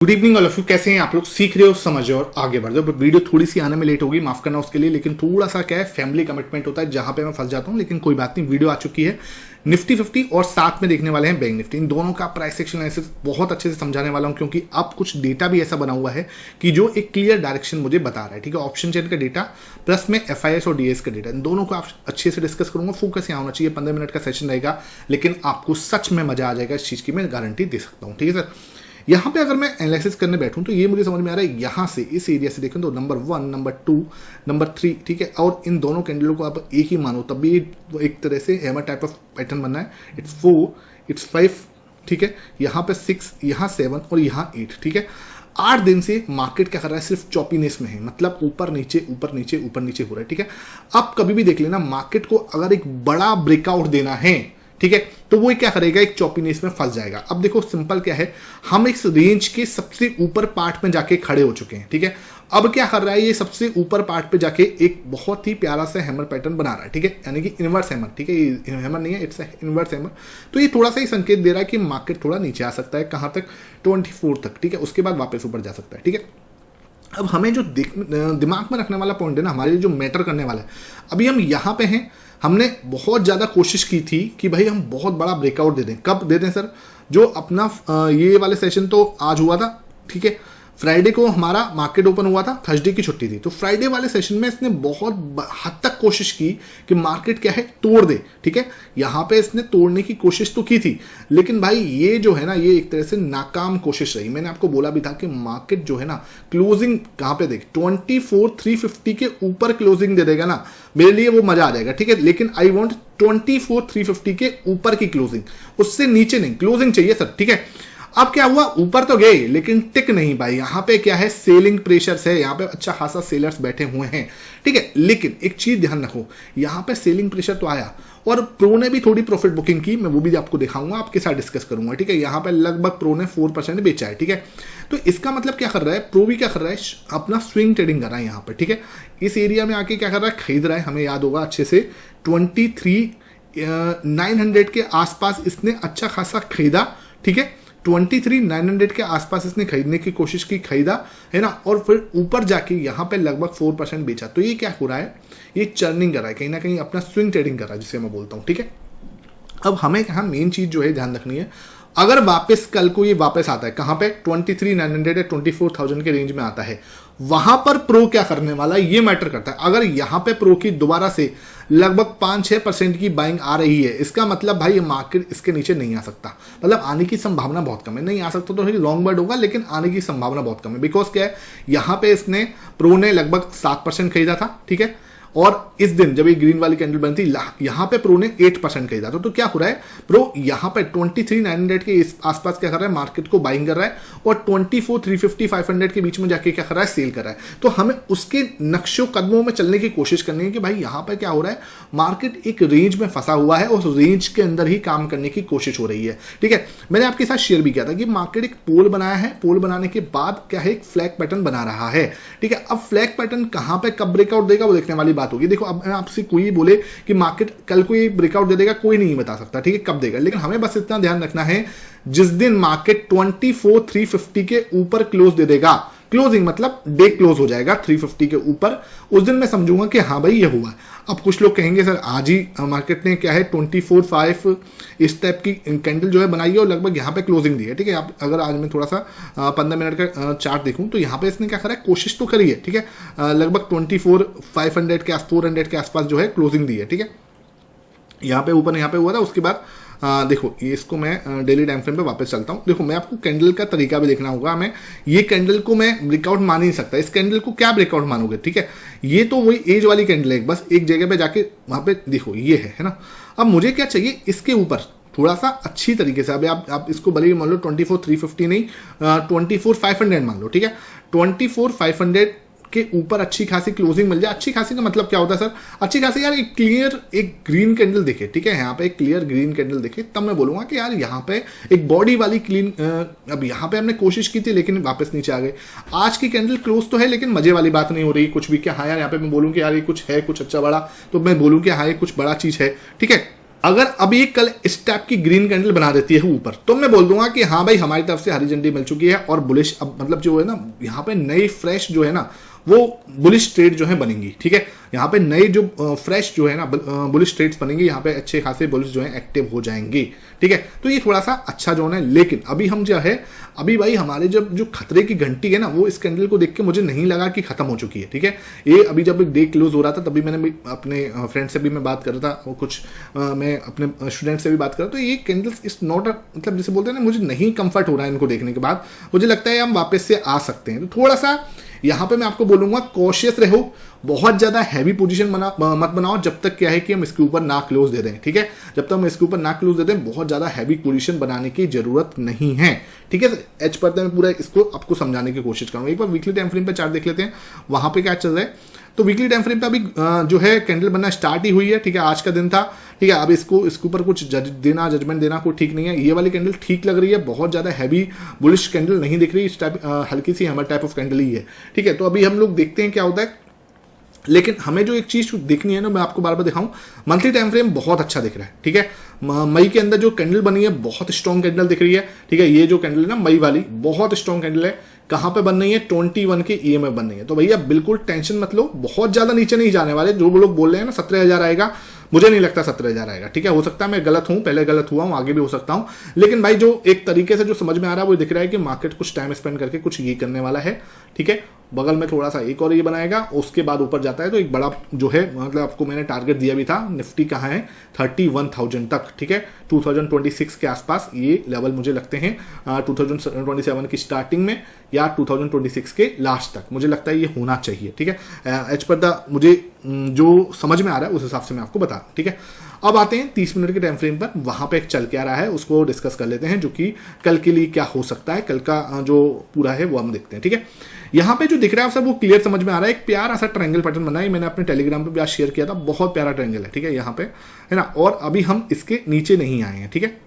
Good evening all of you. कैसे हैं आप लोग? सीख रहे हो, समझ रहे हो और आगे बढ़ जाओ। वीडियो थोड़ी सी आने में लेट होगी, माफ करना उसके लिए, लेकिन थोड़ा सा क्या है, फैमिली कमिटमेंट होता है जहां पे मैं फंस जाता हूं। लेकिन कोई बात नहीं, वीडियो आ चुकी है। निफ्टी 50 और साथ में देखने वाले हैं बैंक निफ्टी। इन दोनों का प्राइस एक्शन एनालिसिस बहुत अच्छे से समझाने वाला हूं, क्योंकि अब कुछ डेटा भी ऐसा बना हुआ है कि जो एक क्लियर डायरेक्शन मुझे बता रहा है। ठीक है, ऑप्शन चेन का डेटा प्लस में FIS और DS का डेटा, इन दोनों को आप अच्छे से डिस्कस करूंगा। फोकस यहाँ होना चाहिए। 15 मिनट का सेशन रहेगा, लेकिन आपको सच में मजा आ जाएगा इस चीज की, मैं गारंटी दे सकता हूँ। ठीक है सर, यहाँ पे अगर मैं एनालिसिस करने बैठूं तो ये मुझे समझ में आ रहा है, यहाँ से इस एरिया से देखें तो नंबर 1, नंबर 2, नंबर 3, ठीक है, और इन दोनों कैंडलों को आप एक ही मानो तब भी एक तरह से हैमर टाइप ऑफ पैटर्न बनना है। इट्स 4, इट्स 5, ठीक है, यहाँ पे 6, यहाँ 7 और यहाँ 8। ठीक है, 8 दिन से मार्केट क्या कर रहा है, सिर्फ चॉपीनेस में है, मतलब ऊपर नीचे ऊपर नीचे ऊपर नीचे हो रहा है। ठीक है, अब कभी भी देख लेना, मार्केट को अगर एक बड़ा ब्रेकआउट देना है, ठीक है, तो वो क्या करेगा, एक चॉपीनेस में फंस जाएगा। अब देखो सिंपल क्या है, हम इस रेंज के सबसे ऊपर पार्ट में जाके खड़े हो चुके हैं। ठीक है, अब क्या कर रहा है, ये सबसे ऊपर पार्ट पे जाके एक बहुत ही प्यारा सा हैमर पैटर्न बना रहा है। ठीक है, यानी कि इनवर्स हैमर। ठीक है, ये हैमर नहीं है, इट्स इनवर्स हैमर। तो ये थोड़ा सा ही संकेत दे रहा है कि मार्केट थोड़ा नीचे आ सकता है। कहां तक? 24 तक। ठीक है, उसके बाद वापस ऊपर जा सकता है। ठीक है, अब हमें जो दिमाग में रखने वाला पॉइंट है ना, हमारे जो मैटर करने वाला है, अभी हम यहाँ पे हैं। हमने बहुत ज़्यादा कोशिश की थी कि भाई हम बहुत बड़ा ब्रेकआउट दे दें। कब दे दें सर? जो अपना ये वाले सेशन तो आज हुआ था, ठीक है, फ्राइडे को हमारा मार्केट ओपन हुआ था, थर्सडे की छुट्टी थी, तो फ्राइडे वाले सेशन में इसने बहुत हद तक कोशिश की कि मार्केट क्या है, तोड़ दे। ठीक है, यहाँ पे इसने तोड़ने की कोशिश तो की थी, लेकिन भाई ये जो है ना, ये एक तरह से नाकाम कोशिश रही। मैंने आपको बोला भी था कि मार्केट जो है ना, क्लोजिंग कहाँ पे देख, 24,350 के ऊपर क्लोजिंग दे देगा ना, मेरे लिए वो मजा आ जाएगा। ठीक है, लेकिन आई वॉन्ट 24,350 के ऊपर की क्लोजिंग, उससे नीचे नहीं, क्लोजिंग चाहिए सर। ठीक है, अब क्या हुआ, ऊपर तो गए लेकिन टिक नहीं भाई। यहां पे क्या है, सेलिंग प्रेशर्स है, यहां पे अच्छा खासा सेलर्स बैठे हुए हैं। ठीक है, लेकिन एक चीज ध्यान रखो, यहां पे सेलिंग प्रेशर तो आया और प्रो ने भी थोड़ी प्रॉफिट बुकिंग की, मैं वो भी आपको दिखाऊंगा, आपके साथ डिस्कस करूंगा। ठीक है, यहां पे लगभग प्रो ने 4% बेचा है। ठीक है, तो इसका मतलब क्या कर रहा है, प्रो भी क्या कर रहा है, अपना स्विंग ट्रेडिंग कर रहा है यहां पर। ठीक है, इस एरिया में आके क्या कर रहा है, खरीद रहा है। हमें याद होगा अच्छे से, 23,900 के आसपास इसने अच्छा खासा खरीदा। ठीक है, 23,900 के आसपास इसने खरीदने की कोशिश की, खरीदा है ना, और फिर ऊपर जाके यहाँ पे लगभग 4% बेचा। तो ये क्या हो रहा है, ये चर्निंग कर रहा है, कहीं ना कहीं अपना स्विंग ट्रेडिंग कर रहा है, जिसे मैं बोलता हूँ। ठीक है, अब हमें यहाँ मेन चीज जो है ध्यान रखनी है, अगर वापस कल को ये वापस आता है, कहां पे, 23,900 या 24,000 के रेंज में आता है, वहां पर प्रो क्या करने वाला है, ये मैटर करता है। अगर यहां पे प्रो की दोबारा से लगभग 5-6% की बाइंग आ रही है, इसका मतलब भाई ये मार्केट इसके नीचे नहीं आ सकता, मतलब आने की संभावना बहुत कम है। नहीं आ सकता तो लॉन्ग वर्ड होगा, लेकिन आने की संभावना बहुत कम है। बिकॉज क्या है, यहां पे इसने प्रो ने लगभग 7% खरीदा था। ठीक है, और इस दिन जब ये ग्रीन वाली कैंडल बनी थी, यहां पे प्रो ने 8% खरीदा था। तो क्या हो रहा है, प्रो यहां पे 23,900 के आसपास क्या कर रहा है, मार्केट को बाइंग कर रहा है, और 24,350, 500 के बीच में जाके क्या कर रहा है, सेल कर रहा है। तो हमें उसके नक्शों कदमों में चलने की कोशिश करनी है कि भाई यहां पर क्या हो रहा है, मार्केट एक रेंज में फंसा हुआ है, उस रेंज के अंदर ही काम करने की कोशिश हो रही है। ठीक है, मैंने आपके साथ शेयर भी किया था कि मार्केट एक पोल बनाया है, पोल बनाने के बाद क्या है, एक फ्लैग पैटर्न बना रहा है। ठीक है, अब फ्लैग पैटर्न कहां पे कब ब्रेकआउट देगा, वो देखने वाली बात होगी। देखो, अब आपसे कोई बोले कि मार्केट कल को ये ब्रेकआउट दे देगा, कोई नहीं बता सकता। ठीक है, कब देगा, लेकिन हमें बस इतना ध्यान रखना है, जिस दिन मार्केट 24,350 के ऊपर क्लोज दे देगा, क्लोजिंग मतलब डे क्लोज हो जाएगा 350 के ऊपर, उस दिन मैं समझूंगा कि हाँ भाई ये हुआ है। अब कुछ लोग कहेंगे सर आज ही मार्केट ने क्या है 24,5 इस टाइप की कैंडल जो है बनाई है और लगभग यहाँ पे क्लोजिंग दी है। ठीक है, आप अगर आज मैं थोड़ा सा 15 मिनट का चार्ट देखूं तो यहाँ पे इसने क्या करा है, कोशिश तो करी है। ठीक है, लगभग 24,500 के 400 के आसपास जो है क्लोजिंग दी है। ठीक है, यहाँ पे ऊपर यहाँ पे हुआ था, उसके बाद देखो ये, इसको मैं डेली टाइम फ्रेम पे वापस चलता हूँ। देखो, मैं आपको कैंडल का तरीका भी देखना होगा हमें, ये कैंडल को मैं ब्रेकआउट मान ही नहीं सकता। इस कैंडल को क्या ब्रेकआउट मानोगे? ठीक है, ये तो वही एज वाली कैंडल है, बस एक जगह पे जाके वहां पे देखो ये है ना। अब मुझे क्या चाहिए, इसके ऊपर थोड़ा सा अच्छी तरीके से, अभी आप इसको भले मान लो 24,350 नहीं, 24,500 मान लो। ठीक है, 24,500 के ऊपर अच्छी खासी क्लोजिंग मिल जाए। अच्छी खासी का मतलब क्या होता है सर, अच्छी खासी यार एक क्लियर एक ग्रीन कैंडल दिखे। ठीक है, यहाँ पे एक क्लियर ग्रीन कैंडल दिखे, तब मैं बोलूंगा कि यार यहाँ पे एक बॉडी वाली क्लीन, अब यहाँ पे हमने कोशिश की थी लेकिन वापस नीचे आ गए। आज की कैंडल क्लोज तो है, लेकिन मजे वाली बात नहीं हो रही कुछ भी, क्या हाँ यार यहाँ पे मैं बोलूँ कि यार ये कुछ है, कुछ अच्छा बड़ा, तो मैं बोलूँ कि हाँ ये कुछ बड़ा चीज है। ठीक है, अगर अब ये कल इस टाइप की ग्रीन कैंडल बना देती है ऊपर, तो मैं बोल दूंगा कि हाँ भाई हमारी तरफ से हरी झंडी मिल चुकी है और बुलिश अब मतलब जो है ना यहाँ पे नई फ्रेश जो है ना वो बुलिश ट्रेड जो है बनेंगी। ठीक है, यहाँ पे नए जो फ्रेश जो है ना बुलिश ट्रेड्स बनेंगे, यहाँ पे अच्छे खासे बुलिश जो है एक्टिव हो जाएंगे। ठीक है, तो ये थोड़ा सा अच्छा जोन है। लेकिन अभी हम जो है अभी भाई हमारे जब जो खतरे की घंटी है ना वो इस कैंडल को देख के मुझे नहीं लगा कि खत्म हो चुकी है। ठीक है, ये अभी जब डे क्लोज हो रहा था तभी मैंने अपने फ्रेंड से भी मैं बात कर रहा था और कुछ मैं अपने स्टूडेंट से भी बात कर रहा था, तो ये कैंडल्स इज नॉट मतलब जैसे बोलते हैं ना, मुझे नहीं कंफर्ट हो रहा है इनको देखने के बाद। मुझे लगता है हम वापस से आ सकते हैं। तो थोड़ा सा यहाँ पे मैं आपको बोलूंगा कॉशियस रहो, बहुत ज्यादा हैवी पोजीशन मत बनाओ जब तक क्या है कि हम इसके ऊपर ना क्लोज दे दें। ठीक है, जब तक हम इसके ऊपर ना क्लोज दे दें बहुत ज्यादा हैवी पोजीशन बनाने की जरूरत नहीं है। ठीक है, एच पर मैं पूरा इसको आपको समझाने की कोशिश करूंगा। एक बार वीकली टाइम फ्रेम पे चार्ट देख लेते हैं, वहां पे क्या चल रहा है। तो वीकली टाइम फ्रेम पे अभी जो है कैंडल बनना स्टार्ट ही हुई है। ठीक है, आज का दिन था। ठीक है, अब इसके ऊपर कुछ जजमेंट देना कोई ठीक नहीं है। ये वाली कैंडल ठीक लग रही है, बहुत ज्यादा हैवी बुलिश कैंडल नहीं दिख रही, इस टाइप हल्की सी हैमर टाइप ऑफ कैंडल ही है। ठीक है, तो अभी हम लोग देखते हैं क्या होता है। लेकिन हमें जो एक चीज देखनी है ना, मैं आपको बार बार दिखाऊं, मंथली टाइम फ्रेम बहुत अच्छा दिख रहा है। ठीक है, मई के अंदर जो कैंडल बनी है बहुत स्ट्रॉन्ग कैंडल दिख रही है। ठीक है, ये जो कैंडल है ना मई वाली बहुत स्ट्रॉन्ग कैंडल है। कहां पे बन रही है? 21 के ईएमएफ बन रही है। तो भैया बिल्कुल टेंशन मत लो, बहुत ज्यादा नीचे नहीं जाने वाले। जो लोग बोल रहे हैं ना 17,000 आएगा, मुझे नहीं लगता 17,000 आएगा। ठीक है, हो सकता है मैं गलत हूं, पहले गलत हुआ हूं, आगे भी हो सकता हूं। लेकिन भाई जो एक तरीके से जो समझ में आ रहा है वो दिख रहा है कि मार्केट कुछ टाइम स्पेंड करके कुछ ये करने वाला है। ठीक है, बगल में थोड़ा सा एक और ये बनाएगा, उसके बाद ऊपर जाता है तो एक बड़ा जो है मतलब आपको मैंने टारगेट दिया भी था। निफ्टी कहाँ है? 31,000 तक। ठीक है, 2026 के आसपास ये लेवल मुझे लगते हैं 2027 की स्टार्टिंग में या 2026 के लास्ट तक मुझे लगता है ये होना चाहिए। ठीक है, एच पर द मुझे जो समझ में आ रहा है उस हिसाब से मैं आपको बता रहा हूं। ठीक है, अब आते हैं 30 मिनट के टाइम फ्रेम पर, वहां पे एक चल के आ रहा है, उसको डिस्कस कर लेते हैं, जो कि कल के लिए क्या हो सकता है। कल का जो पूरा है वो हम देखते हैं। ठीक है, यहाँ पे जो दिख रहा है सब वो क्लियर समझ में आ रहा है। एक प्यारा सा ट्रायंगल पैटर्न बना है, मैंने अपने टेलीग्राम पे भी आज शेयर किया था, बहुत प्यारा ट्रायंगल है। ठीक है, यहाँ पे है ना, और अभी हम इसके नीचे नहीं आए हैं। ठीक है,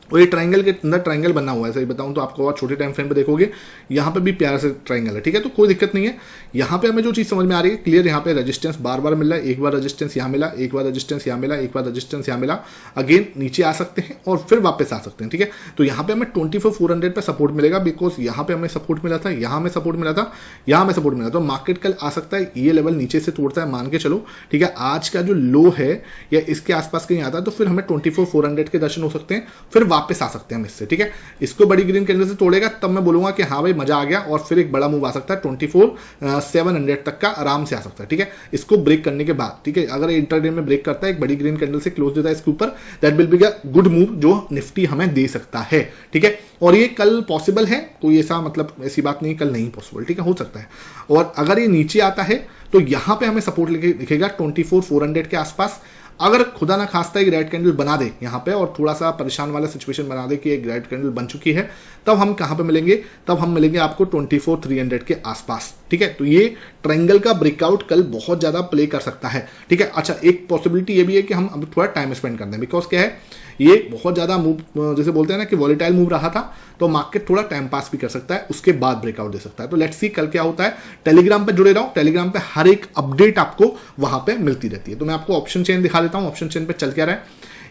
और ये ट्रायंगल के अंदर ट्रायंगल बना हुआ है, सही बताऊं तो आपको और छोटे टाइम फ्रेम पे देखोगे यहाँ पे भी प्यारा से ट्रायंगल है। ठीक है, तो कोई दिक्कत नहीं है। यहाँ पे हमें जो चीज समझ में आ रही है क्लियर, यहाँ पे रेजिस्टेंस बार बार मिल रहा है। एक बार रेजिस्टेंस यहाँ मिला, एक बार रेजिस्टेंस यहाँ मिला, एक बार रेजिस्टेंस यहाँ मिला, अगेन नीचे आ सकते हैं और फिर वापस आ सकते हैं। ठीक है, तो यहाँ पे हमें 24,400 पे सपोर्ट मिलेगा, बिकॉज यहाँ पे हमें सपोर्ट मिला था, यहाँ हमें सपोर्ट मिला था, यहाँ हमें सपोर्ट मिला। तो मार्केट कल आ सकता है ये लेवल नीचे से तोड़ता है, मान के चलो। ठीक है, आज का जो लो है या इसके आसपास कहीं आता है तो फिर हमें 24,400 के दर्शन हो सकते हैं, फिर वापस आ सकते हैं हम। ठीक है, इसको बड़ी ग्रीन कैंडल से तोड़ेगा तब मैं बोलूंगा कि हाँ भाई मजा आ गया, और फिर एक बड़ा मूव आ सकता है 24,700 तक का आराम से आ सकता है। ठीक है, इसको ब्रेक करने के बाद, ठीक है, अगर इंटरडे में ब्रेक करता है एक बड़ी ग्रीन कैंडल से क्लोज देता है इसके ऊपर, that will be a good move जो निफ्टी हमें दे सकता है। ठीक है, और ये कल पॉसिबल है, कोई ऐसा मतलब ऐसी बात नहीं कल नहीं पॉसिबल। ठीक है, हो सकता है। और अगर ये नीचे आता है तो यहां पे हमें सपोर्ट लिखेगा 24,400 के आसपास। अगर खुदा ना खास्ता एक रेड कैंडल बना दे यहाँ पे और थोड़ा सा परेशान वाला सिचुएशन बना दे कि एक रेड कैंडल बन चुकी है, तब हम कहां पे मिलेंगे? तब हम मिलेंगे आपको 24,300 के आसपास। ठीक है, तो ये ट्रायंगल का ब्रेकआउट कल बहुत ज्यादा प्ले कर सकता है। ठीक है, अच्छा एक पॉसिबिलिटी ये भी है कि हम अब थोड़ा टाइम स्पेंड कर दें, बिकॉज क्या है ये बहुत ज्यादा मूव जैसे बोलते हैं ना कि वॉलेटाइल मूव रहा था, तो मार्केट थोड़ा टाइम पास भी कर सकता है, उसके बाद ब्रेकआउट दे सकता है। तो लेट्स सी कल क्या होता है। टेलीग्राम पे जुड़े रहो, टेलीग्राम पे हर एक अपडेट आपको वहां पे मिलती रहती है। तो मैं आपको ऑप्शन चेन दिखा देता हूं, ऑप्शन चेन पे चल क्या रहा है।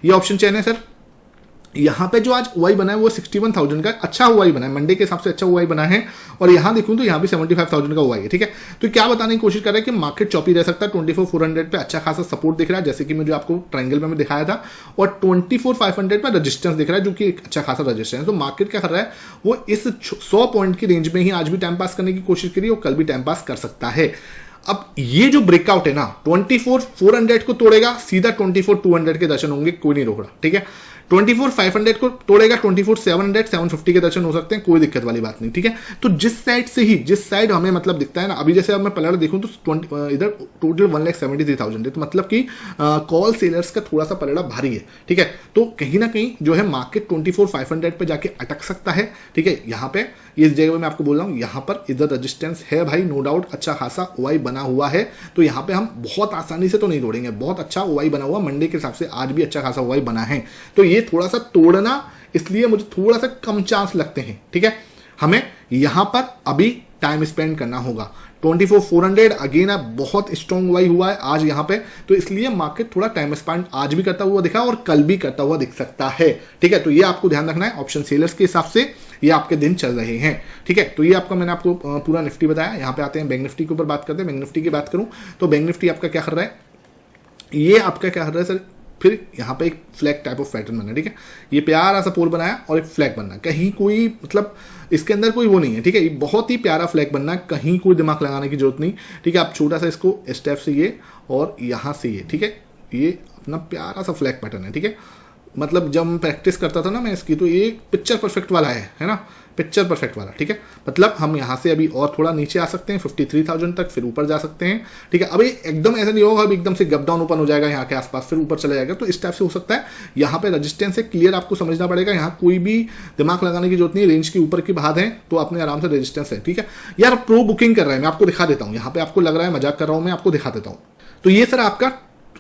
ये ऑप्शन चेन है सर, यहाँ पे जो आज ओआई बना है वो 61,000 का अच्छा ओआई बना है, मंडे के हिसाब से अच्छा ओआई बना है। और यहाँ देखूं तो यहाँ भी 75,000 का ओआई है। ठीक है, तो क्या बताने की कोशिश कर रहा है कि मार्केट चौपी रह सकता है। 24,400 पे अच्छा खासा सपोर्ट दिख रहा है, जैसे कि मुझे आपको ट्रायंगल में दिखाया था, और 24,500 पे रेजिस्टेंस दिख रहा है, जो कि एक अच्छा खासा रेजिस्टेंस है। तो मार्केट क्या कर रहा है, वो इस 100 पॉइंट की रेंज में ही आज भी टाइम पास करने की कोशिश करी और कल भी टाइम पास कर सकता है। अब ये जो ब्रेकआउट है ना 24,400 को तोड़ेगा, सीधा 24,200 के दर्शन होंगे, कोई नहीं रोक रहा। ठीक है, 24,500 को तोड़ेगा, 24,700 750 के दर्शन हो सकते हैं, कोई दिक्कत वाली बात नहीं। ठीक है, तो जिस साइड हमें मतलब दिखता है ना, अभी जैसे अब मैं पलट देखूं तो इधर टोटल 1,73,000 है, तो मतलब कि कॉल सेलर्स का थोड़ा सा पलड़ा भारी है। ठीक है, तो कहीं ना कहीं जो है मार्केट 24,500 पे जाके अटक सकता है। ठीक है, यहाँ पे इस जगह में आपको बोल रहा हूँ, यहाँ पर इधर रेजिस्टेंस है भाई, नो डाउट अच्छा खासा ओआई बना हुआ है। तो यहाँ पे हम बहुत आसानी से तो नहीं तोड़ेंगे, बहुत अच्छा ओआई बना हुआ, मंडे के हिसाब से आज भी अच्छा खासा ओआई बना है। तो ये थोड़ा सा तोड़ना इसलिए मुझे थोड़ा सा कम चांस लगते हैं। ठीक है, हमें यहां पर अभी टाइम स्पेंड करना होगा। 24,400 अगेन बहुत स्ट्रॉन्ग वाई हुआ है आज यहाँ पे, तो इसलिए मार्केट थोड़ा टाइम स्पेंड आज भी करता हुआ दिखा और कल भी करता हुआ दिख सकता है। ठीक है, तो ये आपको ध्यान रखना है। ऑप्शन सेलर्स के हिसाब से ये आपके दिन चल रहे हैं। ठीक है, तो ये आपका मैंने आपको पूरा निफ्टी बताया। यहाँ पे आते हैं बैंक निफ्टी के ऊपर बात करते हैं। बैंक निफ्टी की बात करूं तो बैंक निफ्टी आपका क्या कर रहा है, ये आपका क्या कर रहा है सर, फिर यहाँ पे एक फ्लैग टाइप ऑफ पैटर्न बना है। ठीक है, ये प्यारा सा पोल बनाया और एक फ्लैग बनना, कहीं कोई मतलब इसके अंदर कोई वो नहीं है। ठीक है, ये बहुत ही प्यारा फ्लैग बनना है, कहीं कोई दिमाग लगाने की जरूरत नहीं। ठीक है, आप छोटा सा इसको स्टेप से ये और यहाँ से ये, ठीक है, ये अपना प्यारा सा फ्लैग पैटर्न है। ठीक है, मतलब जब मैं प्रैक्टिस करता था ना मैं इसकी, तो ये पिक्चर परफेक्ट वाला है ना, पिक्चर परफेक्ट वाला। ठीक है, मतलब हम यहाँ से अभी और थोड़ा नीचे आ सकते हैं 53,000 तक, फिर ऊपर जा सकते हैं। ठीक है, अभी एकदम ऐसा नहीं होगा अभी एकदम से गप डाउन ओपन हो जाएगा यहाँ के आसपास, फिर ऊपर चला जाएगा, तो इस टाइप से हो सकता है। यहाँ पे रेजिस्टेंस है क्लियर, आपको समझना पड़ेगा, यहाँ कोई भी दिमाग लगाने की जरूरत नहीं। रेंज के ऊपर की बात है तो अपने आराम से रेजिस्टेंस है। ठीक है यार, प्रो बुकिंग कर रहा है, मैं आपको दिखा देता हूँ। यहाँ पे आपको लग रहा है मजाक कर रहा हूँ, मैं आपको दिखा देता हूँ। तो ये सर आपका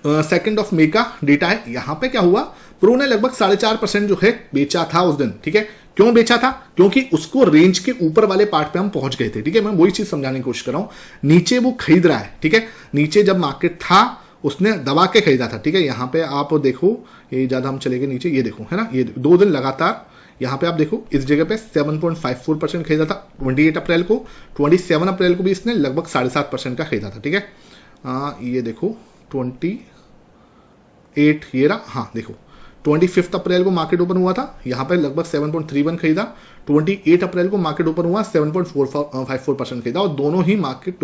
2 मई का डेटा है। यहाँ पे क्या हुआ, प्रो ने लगभग 4.5% जो है बेचा था उस दिन। ठीक है, क्यों बेचा था, क्योंकि उसको रेंज के ऊपर वाले पार्ट पे हम पहुंच गए थे। ठीक है, मैं वही चीज समझाने की कोशिश कर रहा हूं। नीचे वो खरीद रहा है, ठीक है, नीचे जब मार्केट था उसने दबा के खरीदा था। ठीक है, यहाँ पे आप देखो, ये ज्यादा हम चले गए नीचे, ये देखो है ना, ये 2 दिन लगातार यहाँ पे आप देखो इस जगह पे 7.54% खरीदा था 28 अप्रैल को। 27 अप्रैल को भी इसने लगभग 7.5% का खरीदा था। ठीक है, ये देखो 28 ये रहा, हाँ देखो 25 अप्रैल को मार्केट ओपन हुआ था, यहाँ पे लगभग 7.31 खरीदा। 28 अप्रैल को मार्केट ओपन हुआ 7.54% खरीदा, और दोनों टाइम मार्केट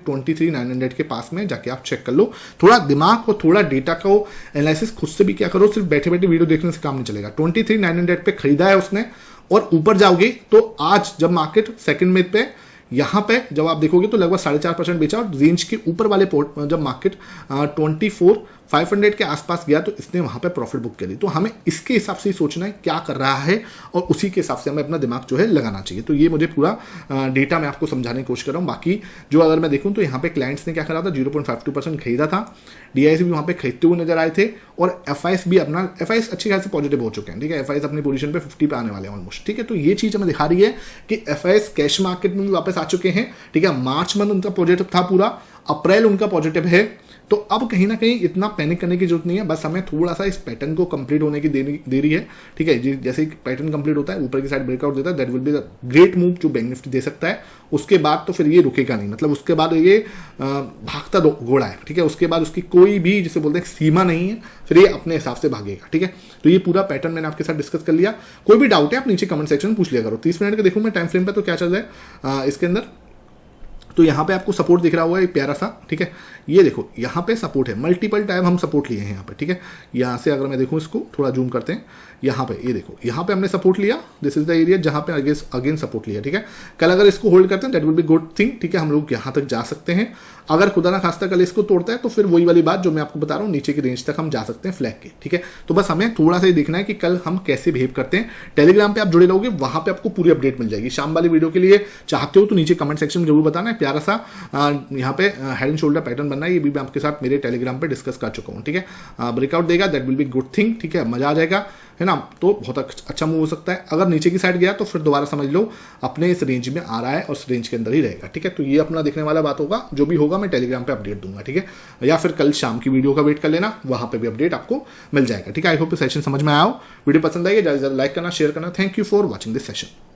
23,900 के पास में। जाके आप चेक कर लो, थोड़ा दिमाग और थोड़ा डेटा को एनालिसिस खुद से भी क्या करो, सिर्फ बैठे बैठे वीडियो देखने से काम नहीं चलेगा। 23,900 पे खरीदा है उसने, और ऊपर जाओगे तो आज जब मार्केट 2 मई पे यहाँ पे जब आप देखोगे तो लगभग 4.5% बेचा, और रेंज के ऊपर वाले पोर्ट जब मार्केट 24,500 के आसपास गया तो इसने वहां पे प्रॉफिट बुक करी। तो हमें इसके हिसाब से ही सोचना है क्या कर रहा है, और उसी के हिसाब से हमें अपना दिमाग जो है लगाना चाहिए। तो ये मुझे पूरा डेटा मैं आपको समझाने की कोशिश कर रहा हूँ। बाकी जो अगर मैं देखूँ तो यहाँ पे क्लाइंट्स ने क्या करा था, 0.52% खरीदा था। DIs भी वहाँ पे खरीदते हुए नजर आए थे, और FIs भी अपना FIs अच्छी खासी पॉजिटिव हो चुके हैं। ठीक है, FIs अपनी पोजीशन पे 50 पे आने वाले हैं ऑलमोस्ट। ठीक है, तो ये चीज हमें दिखा रही है कि FIs कैश मार्केट में भी वापस आ चुके हैं। ठीक है, मार्च मंथ उनका पॉजिटिव था पूरा, अप्रैल उनका पॉजिटिव है। तो अब कहीं ना कहीं इतना पैनिक करने की जरूरत नहीं है, बस हमें थोड़ा सा इस पैटर्न को कंप्लीट होने की देरी है। ठीक है, जैसे ही पैटर्न कंप्लीट होता है, ऊपर की साइड ब्रेकआउट देता है, that will be the great move जो बैंक निफ्टी दे सकता है। उसके बाद तो फिर ये रुकेगा नहीं, मतलब उसके बाद ये भागता घोड़ा है। ठीक है, उसके बाद उसकी कोई भी जिसे बोलते हैं सीमा नहीं है, फिर ये अपने हिसाब से भागेगा। ठीक है, तो ये पूरा पैटर्न मैंने आपके साथ डिस्कस कर लिया। कोई भी डाउट है आप नीचे कमेंट सेक्शन में पूछ लिया करो। 30 मिनट का देखूँ मैं टाइम फ्रेम पे तो क्या चल रहा है इसके अंदर। तो यहाँ पे आपको सपोर्ट दिख रहा हुआ है प्यारा सा। ठीक है, ये देखो यहाँ पे सपोर्ट है, मल्टीपल टाइम हम सपोर्ट लिए हैं यहाँ पे। ठीक है, यहाँ से अगर मैं देखूँ इसको थोड़ा जूम करते हैं, यहाँ पे ये देखो, यहाँ पे हमने सपोर्ट लिया, दिस इज द एरिया जहाँ पे अगेन सपोर्ट लिया। ठीक है, कल अगर इसको होल्ड करते हैं that will be good thing. ठीक है, हम लोग यहाँ तक जा सकते हैं। अगर खुदा ना खास्ता कल इसको तोड़ता है तो फिर वही वाली बात जो मैं आपको बता रहा हूँ, नीचे की रेंज तक हम जा सकते हैं फ्लैग के। ठीक है, तो बस हमें थोड़ा सा ही देखना है कि कल हम कैसे बिहेव करते हैं। टेलीग्राम पे आप जुड़े रहोगे, वहां पे आपको पूरी अपडेट मिल जाएगी। शाम वाली वीडियो के लिए चाहते हो तो नीचे कमेंट सेक्शन में जरूर बताना है। प्यारा सा यहाँ पे हेड एंड शोल्डर पैटर्न बनना है, ये भी मैं आपके साथ मेरे टेलीग्राम पे डिस्कस कर चुका हूँ। ठीक है, ब्रेकआउट देगा that will be good thing. ठीक है, मजा आ जाएगा, है ना, तो बहुत अच्छा मूव हो सकता है। अगर नीचे की साइड गया तो फिर दोबारा समझ लो अपने इस रेंज में आ रहा है और इस रेंज के अंदर ही रहेगा। ठीक है, तो ये अपना देखने वाला बात होगा, जो भी होगा मैं टेलीग्राम पे अपडेट दूंगा। ठीक है, या फिर कल शाम की वीडियो का वेट कर लेना, वहां पे भी अपडेट आपको मिल जाएगा। ठीक है, आई होप सेशन समझ में आया हो। वीडियो पसंद आई है, ज्यादा लाइक करना, शेयर करना। Thank you for watching this session.